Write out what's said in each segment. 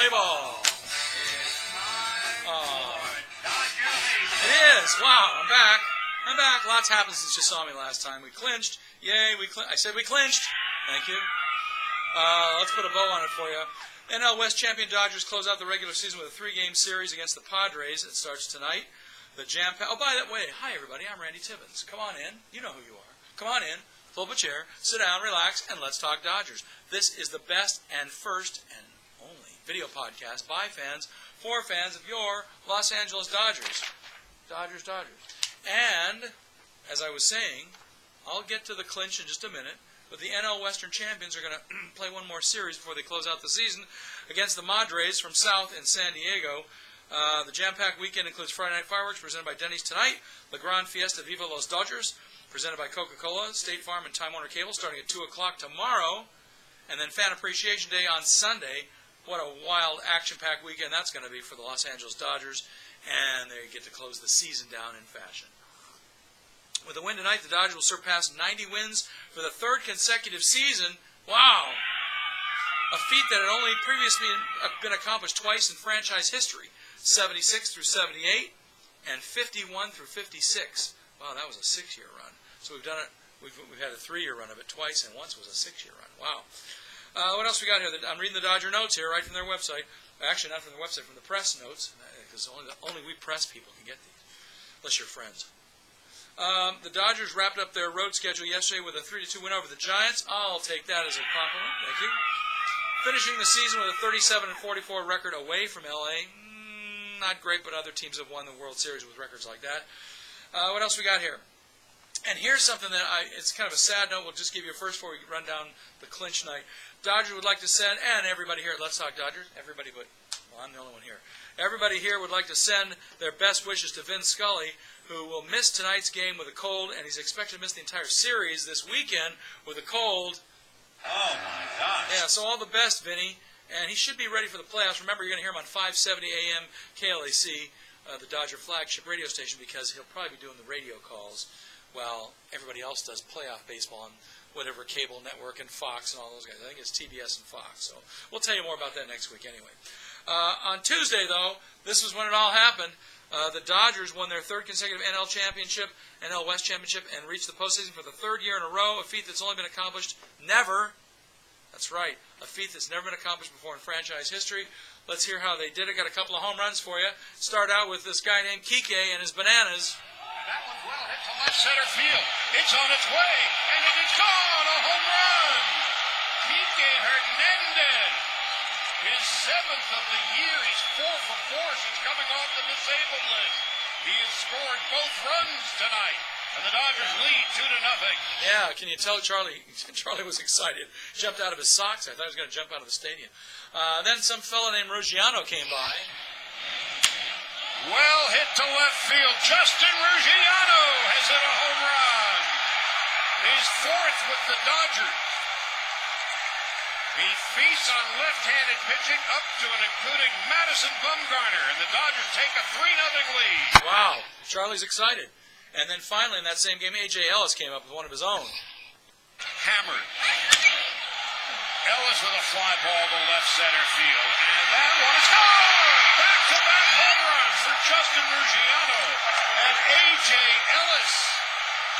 Play ball. It is. Wow, I'm back. I'm back. Lots happened since you saw me last time. We clinched. Yay, I said we clinched. Thank you. Let's put a bow on it for you. NL West champion Dodgers close out the regular season with a 3-game series against the Padres. It starts tonight. The Jam Pack. Oh, by the way, hi everybody. I'm Randy Tibbins. Come on in. You know who you are. Come on in. Pull up a chair. Sit down. Relax, and let's talk Dodgers. This is the best and first and only video podcast by fans for fans of your Los Angeles Dodgers. Dodgers. And as I was saying, I'll get to the clinch in just a minute. But the NL Western champions are going to play one more series before they close out the season against the Padres from South in San Diego. The jam-packed weekend includes Friday Night Fireworks presented by Denny's tonight, La Gran Fiesta Viva Los Dodgers presented by Coca-Cola, State Farm, and Time Warner Cable starting at 2 o'clock tomorrow, and then Fan Appreciation Day on Sunday. What a wild, action-packed weekend that's going to be for the Los Angeles Dodgers, and they get to close the season down in fashion. With a win tonight, the Dodgers will surpass 90 wins for the third consecutive season. Wow! A feat that had only previously been accomplished twice in franchise history, 76 through 78 and 51 through 56. Wow, that was a 6-year run. So we've done it. We've had a 3-year run of it twice, and once was a 6-year run. Wow. What else we got here? I'm reading the Dodger notes here, right from their website. Actually, not from their website, from the press notes, because only we press people can get these, unless you're friends. The Dodgers wrapped up their road schedule yesterday with a 3-2 win over the Giants. I'll take that as a compliment. Thank you. Finishing the season with a 37-44 record away from L.A. Not great, but other teams have won the World Series with records like that. What else we got here? And here's something that it's kind of a sad note. We'll just give you a first before we run down the clinch night. Dodgers would like to send, and everybody here at Let's Talk Dodgers, everybody but, well, I'm the only one here. Everybody here would like to send their best wishes to Vin Scully, who will miss tonight's game with a cold, and he's expected to miss the entire series this weekend with a cold. Oh, my gosh. Yeah, so all the best, Vinny. And he should be ready for the playoffs. Remember, you're going to hear him on 570 AM KLAC, the Dodger flagship radio station, because he'll probably be doing the radio calls while everybody else does playoff baseball on whatever cable network and Fox and all those guys. I think it's TBS and Fox. So we'll tell you more about that next week anyway. On Tuesday, though, this was when it all happened. The Dodgers won their third consecutive NL championship, NL West championship, and reached the postseason for the third year in a row, a feat that's only been accomplished never. That's right, a feat that's never been accomplished before in franchise history. Let's hear how they did it. Got a couple of home runs for you. Start out with this guy named Kike and his bananas. That one's well hit to left center field. It's on its way, and it is gone. A home run. Kike Hernandez. His 7th of the year. He's 4 for 4 since coming off the disabled list. He has scored both runs tonight, and the Dodgers lead 2-0. Yeah, can you tell Charlie? Charlie was excited. Jumped out of his socks. I thought he was going to jump out of the stadium. Then some fella named Ruggiano came by. Well hit to left field. Justin Ruggiano has hit a home run. His 4th with the Dodgers. He feasts on left-handed pitching up to and including Madison Bumgarner, and the Dodgers take a 3-0 lead. Wow, Charlie's excited. And then finally in that same game, A.J. Ellis came up with one of his own. Hammered. Ellis with a fly ball to left center field, and that one is gone! Back-to-back home runs for Justin Ruggiano and A.J. Ellis.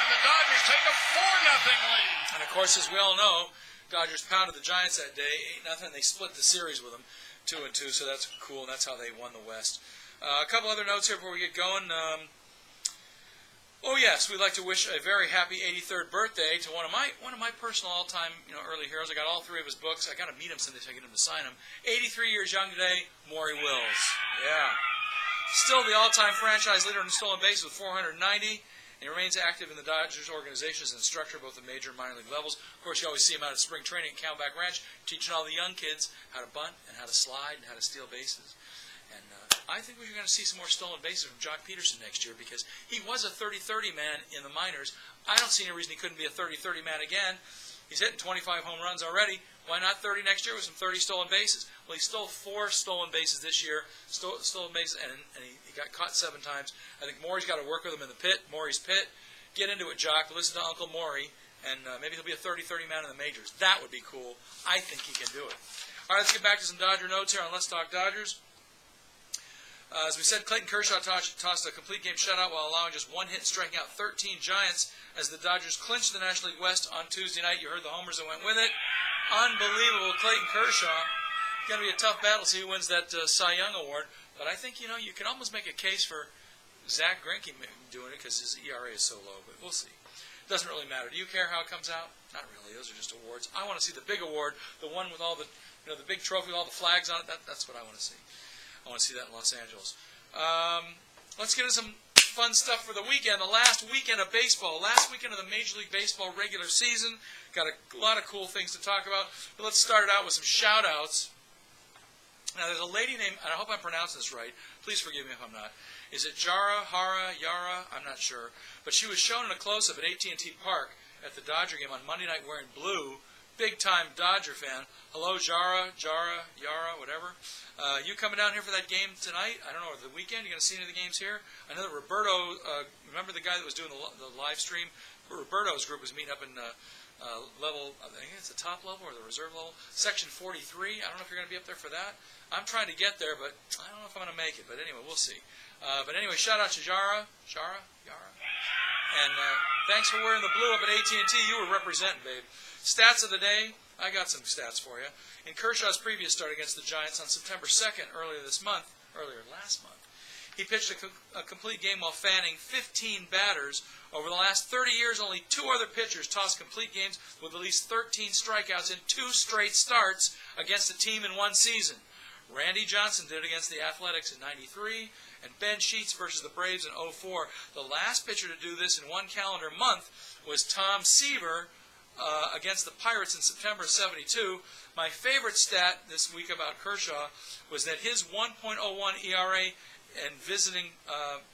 And the Dodgers take a 4-0 lead. And of course, as we all know, Dodgers pounded the Giants that day, 8-0. They split the series with them, 2-2. So that's cool, and that's how they won the West. A couple other notes here before we get going. Oh yes, we'd like to wish a very happy 83rd birthday to one of my personal all-time early heroes. I got all 3 of his books. I got to meet him someday so I can get him to sign them. 83 years young today, Maury Wills. Yeah, still the all-time franchise leader in stolen bases with 490. And he remains active in the Dodgers organization as an instructor both at major and minor league levels. Of course, you always see him out at spring training at Camelback Ranch, teaching all the young kids how to bunt and how to slide and how to steal bases. And I think we're going to see some more stolen bases from Jock Peterson next year because he was a 30-30 man in the minors. I don't see any reason he couldn't be a 30-30 man again. He's hitting 25 home runs already. Why not 30 next year with some 30 stolen bases? Well, he stole 4 stolen bases this year, stolen bases, and he got caught 7 times. I think Maury's got to work with him in the pit, Maury's pit. Get into it, Jock. Listen to Uncle Maury, and maybe he'll be a 30-30 man in the majors. That would be cool. I think he can do it. All right, let's get back to some Dodger notes here on Let's Talk Dodgers. As we said, Clayton Kershaw tossed a complete game shutout while allowing just one hit and striking out 13 Giants as the Dodgers clinched the National League West on Tuesday night. You heard the homers that went with it. Unbelievable. Clayton Kershaw. Going to be a tough battle to see who wins that Cy Young Award. But I think, you can almost make a case for Zach Greinke doing it because his ERA is so low. But we'll see. Doesn't really matter. Do you care how it comes out? Not really. Those are just awards. I want to see the big award, the one with all the, the big trophy with all the flags on it. That's what I want to see. I want to see that in Los Angeles. Let's get into some fun stuff for the weekend. The last weekend of baseball. Last weekend of the Major League Baseball regular season. Got a lot of cool things to talk about. But let's start it out with some shout-outs. Now, there's a lady named, and I hope I'm pronouncing this right. Please forgive me if I'm not. Is it Yara? I'm not sure. But she was shown in a close-up at AT&T Park at the Dodger game on Monday night wearing blue. Big-time Dodger fan. Hello, Yara, whatever. You coming down here for that game tonight? I don't know, or the weekend? You going to see any of the games here? I know that Roberto, remember the guy that was doing the live stream? Roberto's group was meeting up in level, I think it's the top level or the reserve level, section 43. I don't know if you're going to be up there for that. I'm trying to get there, but I don't know if I'm going to make it. But anyway, we'll see. But anyway, shout out to Yara. And thanks for wearing the blue up at AT&T. You were representing, babe. Stats of the day. I got some stats for you. In Kershaw's previous start against the Giants on September 2nd, earlier last month, he pitched a complete game while fanning 15 batters. Over the last 30 years, only 2 other pitchers tossed complete games with at least 13 strikeouts in 2 straight starts against a team in one season. Randy Johnson did it against the Athletics in '93, and Ben Sheets versus the Braves in '04. The last pitcher to do this in one calendar month was Tom Seaver against the Pirates in September of '72. My favorite stat this week about Kershaw was that his 1.01 ERA in visiting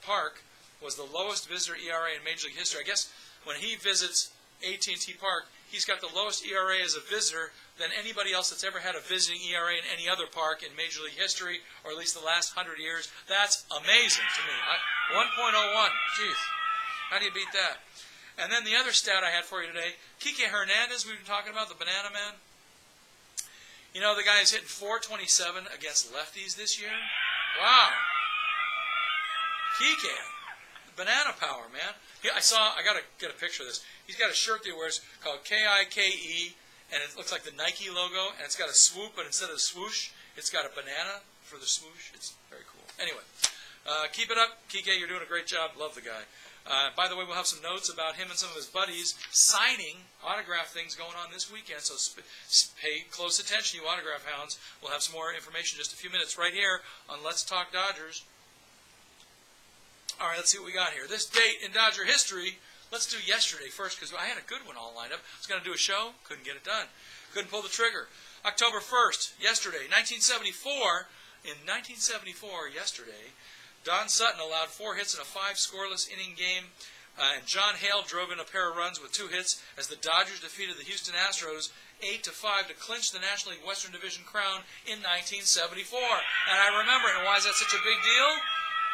Park was the lowest visitor ERA in Major League history. I guess when he visits AT&T Park, he's got the lowest ERA as a visitor than anybody else that's ever had a visiting ERA in any other park in Major League history, or at least the last 100 years. That's amazing to me. 1.01. Jeez. How do you beat that? And then the other stat I had for you today, Kike Hernandez, we've been talking about, the Banana Man. You know, the guy is hitting .427 against lefties this year. Wow. Kike. Banana power, man. I got to get a picture of this. He's got a shirt that he wears called Kike, and it looks like the Nike logo, and it's got a swoop, but instead of swoosh, it's got a banana for the swoosh. It's very cool. Anyway, keep it up. Kike, you're doing a great job. Love the guy. By the way, we'll have some notes about him and some of his buddies signing autograph things going on this weekend, so pay close attention, you autograph hounds. We'll have some more information in just a few minutes right here on Let's Talk Dodgers. All right, let's see what we got here. This date in Dodger history, let's do yesterday first because I had a good one all lined up. I was going to do a show, couldn't get it done. Couldn't pull the trigger. October 1st, yesterday, 1974. In 1974, yesterday, Don Sutton allowed 4 hits in a 5-scoreless inning game, and John Hale drove in a pair of runs with 2 hits as the Dodgers defeated the Houston Astros 8-5 to clinch the National League Western Division crown in 1974. And I remember it. And why is that such a big deal?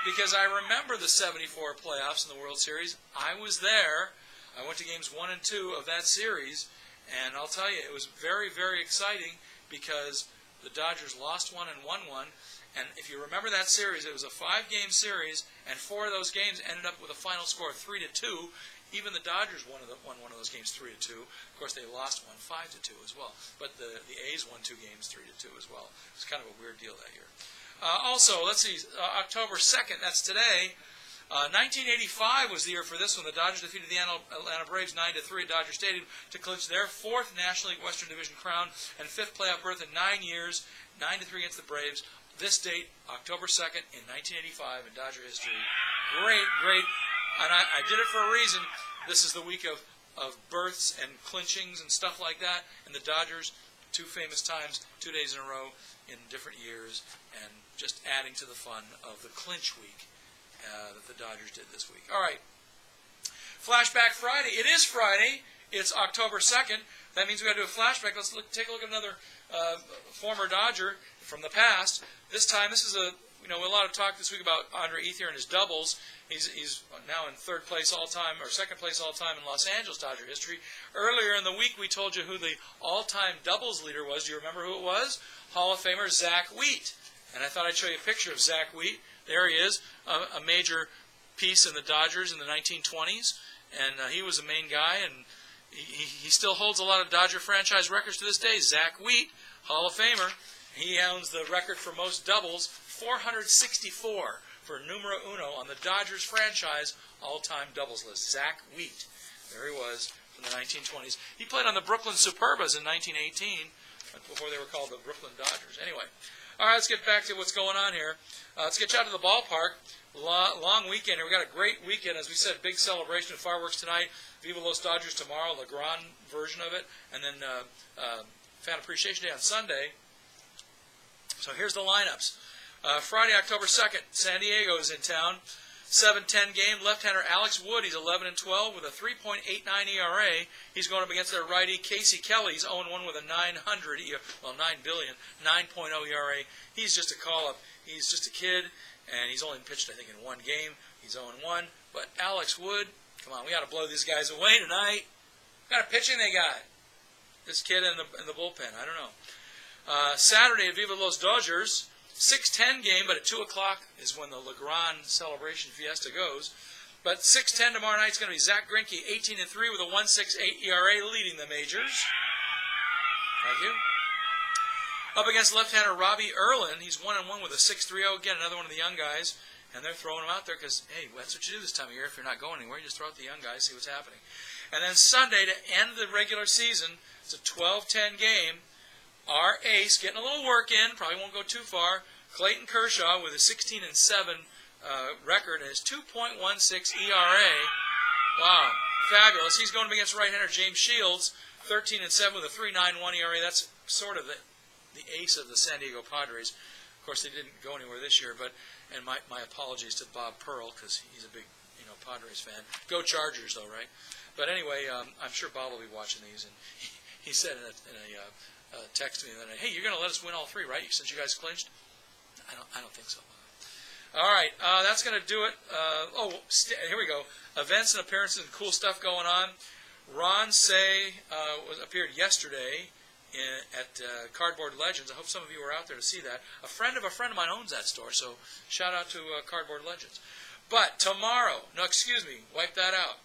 Because I remember the '74 playoffs in the World Series. I was there. I went to games 1 and 2 of that series, and I'll tell you, it was very, very exciting because the Dodgers lost 1 and won 1. And if you remember that series, it was a 5-game series, and 4 of those games ended up with a final score of 3-2. Even the Dodgers won one of those games 3-2. Of course, they lost one 5-2 as well. But the A's won 2 games 3-2 as well. It was kind of a weird deal that year. Also, let's see, October 2nd, that's today. 1985 was the year for this one. The Dodgers defeated the Atlanta Braves 9-3 at Dodger Stadium to clinch their 4th National League Western Division crown and 5th playoff berth in 9 years, 9-3 against the Braves. This date, October 2nd in 1985 in Dodger history. Great, great. And I did it for a reason. This is the week of births and clinchings and stuff like that. And the Dodgers, 2 famous times, 2 days in a row in different years, and just adding to the fun of the clinch week that the Dodgers did this week. All right. Flashback Friday. It is Friday. It's October 2nd. That means we've got to do a flashback. Let's take a look at another former Dodger from the past. This time, this is a lot of talk this week about Andre Ethier and his doubles. He's now in third place all time, or second place all time in Los Angeles Dodger history. Earlier in the week, we told you who the all-time doubles leader was. Do you remember who it was? Hall of Famer Zach Wheat. And I thought I'd show you a picture of Zach Wheat. There he is, a major piece in the Dodgers in the 1920s, and he was a main guy, and he still holds a lot of Dodger franchise records to this day. Zach Wheat, Hall of Famer. He owns the record for most doubles, 464 for numero uno on the Dodgers franchise all-time doubles list. Zach Wheat. There he was from the 1920s. He played on the Brooklyn Superbas in 1918, before they were called the Brooklyn Dodgers. Anyway, all right, let's get back to what's going on here. Let's get you out to the ballpark. Long weekend. We got a great weekend. As we said, big celebration of fireworks tonight. Viva Los Dodgers tomorrow, the Grand version of it. And then Fan Appreciation Day on Sunday. So here's the lineups. Friday, October 2nd, San Diego is in town. 7-10 game. Left-hander Alex Wood, he's 11-12 with a 3.89 ERA. He's going up against their righty Casey Kelly. He's 0-1 with a 900 9.0 ERA. He's just a call-up. He's just a kid, and he's only pitched, I think, in one game. He's 0-1. But Alex Wood, come on, we got to blow these guys away tonight. What kind of pitching they got? This kid in the bullpen, I don't know. Saturday at Viva Los Dodgers, 6:10 game, but at 2 o'clock is when the Legrand Celebration Fiesta goes. But 6:10 tomorrow night is going to be Zach Greinke, 18-3 with a 1.68 ERA, leading the majors. Thank you. Up against left-hander Robbie Erlin. He's 1-1 with a 6.30. Again, another one of the young guys. And they're throwing him out there because, hey, that's what you do this time of year. If you're not going anywhere, you just throw out the young guys, see what's happening. And then Sunday, to end the regular season, it's a 12-10 game. Our ace, getting a little work in, probably won't go too far. Clayton Kershaw with a 16-7 record and his 2.16 ERA. Wow, fabulous. He's going up against right-hander James Shields, 13-7 with a 3.91 ERA. That's sort of the ace of the San Diego Padres. Of course, they didn't go anywhere this year, and my apologies to Bob Pearl because he's a big Padres fan. Go Chargers, though, right? But anyway, I'm sure Bob will be watching these, and he said in a text to me the other day, hey, you're going to let us win all three, right, since you guys clinched? I don't think so. All right, that's going to do it. Here we go. Events and appearances and cool stuff going on. Ron Say appeared yesterday at Cardboard Legends. I hope some of you were out there to see that. A friend of mine owns that store, so shout out to Cardboard Legends. But tomorrow, wipe that out.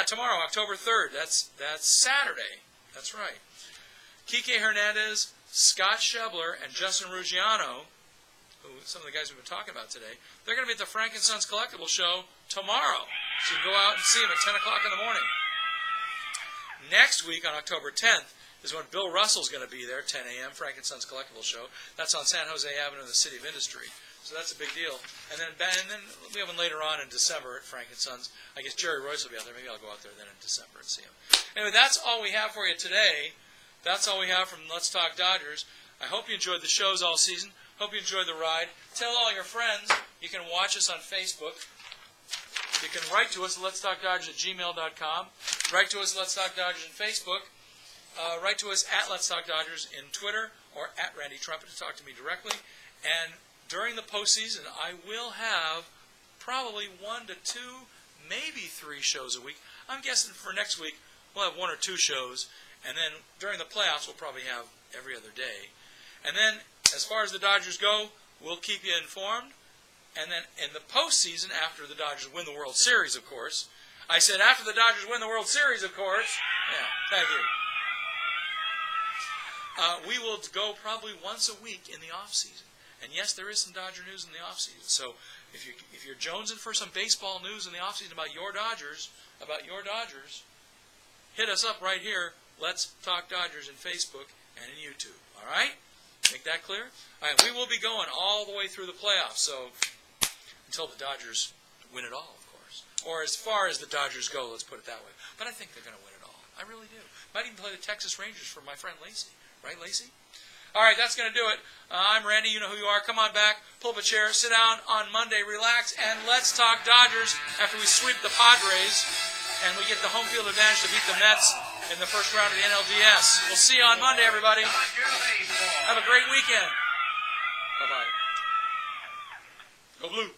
Tomorrow, October 3rd. That's Saturday. That's right. Kike Hernandez, Scott Schebler, and Justin Ruggiano, who some of the guys we've been talking about today, they're going to be at the Frank & Sons Collectible Show tomorrow. So you can go out and see them at 10 o'clock in the morning. Next week, on October 10th, is when Bill Russell's going to be there, 10 a.m., Frank & Sons Collectible Show. That's on San Jose Avenue in the City of Industry. So that's a big deal. And then we have one later on in December at Frank & Sons. I guess Jerry Royce will be out there. Maybe I'll go out there then in December and see him. Anyway, that's all we have for you today. That's all we have from Let's Talk Dodgers. I hope you enjoyed the shows all season. Hope you enjoyed the ride. Tell all your friends. You can watch us on Facebook. You can write to us at letstalkdodgers@gmail.com. Write to us at Let's Talk Dodgers on Facebook. Write to us at Let's Talk Dodgers in Twitter or at Randy Trumpet to talk to me directly. And during the postseason, I will have probably 1 to 2, maybe 3 shows a week. I'm guessing for next week we'll have 1 or 2 shows. And then during the playoffs, we'll probably have every other day. And then, as far as the Dodgers go, we'll keep you informed. And then in the postseason, after the Dodgers win the World Series, of course. I said after the Dodgers win the World Series, of course. Yeah, thank you. We will go probably once a week in the off-season. And yes, there is some Dodger news in the off-season. So if you're jonesing for some baseball news in the off-season about your Dodgers, hit us up right here. Let's Talk Dodgers in Facebook and in YouTube. All right? Make that clear? All right, we will be going all the way through the playoffs, so until the Dodgers win it all, of course. Or as far as the Dodgers go, let's put it that way. But I think they're going to win it all. I really do. Might even play the Texas Rangers for my friend Lacey. Right, Lacey? All right, that's going to do it. I'm Randy. You know who you are. Come on back. Pull up a chair. Sit down on Monday. Relax. And let's talk Dodgers after we sweep the Padres and we get the home field advantage to beat the Mets in the first round of the NLDS. We'll see you on Monday, everybody. Have a great weekend. Bye-bye. Go blue.